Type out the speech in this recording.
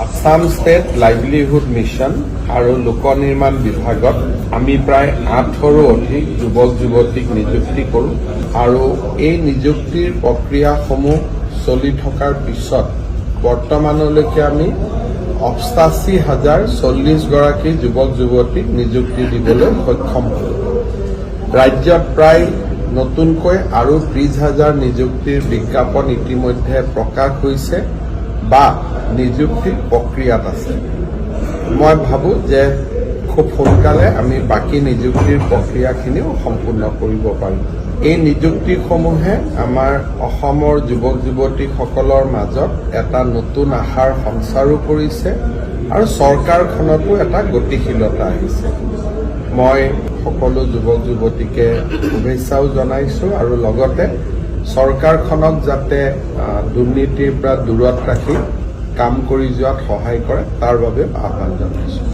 Assam state livelihood mission আৰু লোক নিৰ্মাণ বিভাগত আমি প্ৰায় 8ৰো অধিক যুৱক যুৱতীক নিযুক্তি কৰোঁ আৰু এই নিযুক্তিৰ প্ৰক্ৰিয়াসমূহ চলি থকাৰ পিছত বৰ্তমানলৈকে আমি 88,040 গৰাকী যুৱক যুৱতীক নিযুক্তি দিবলৈ সক্ষম হলোঁ। ৰাজ্যত প্ৰায় নতুনকৈ আৰু 30,000 নিযুক্তিৰ বিজ্ঞাপন ইতিমধ্যে প্ৰকাশ হৈছে বা নিযুক্তিৰ প্ৰক্ৰিয়াত আছে। মই ভাবোঁ যে খুব সোনকালে আমি বাকী নিযুক্তিৰ প্ৰক্ৰিয়াখিনিও সম্পূৰ্ণ কৰিব পাৰিম। এই নিযুক্তিসমূহে আমাৰ অসমৰ যুৱক যুৱতীসকলৰ মাজত এটা নতুন আশাৰ সঞ্চাৰো কৰিছে আৰু চৰকাৰখনতো এটা গতিশীলতা আহিছে। মই সকলো যুৱক যুৱতীকে শুভেচ্ছাও জনাইছোঁ আৰু লগতে চৰকাৰখনক যাতে দুৰ্নীতিৰ পৰা দূৰত ৰাখি কাম কৰি যোৱাত সহায় কৰে তাৰ বাবে আহ্বান জনাইছোঁ।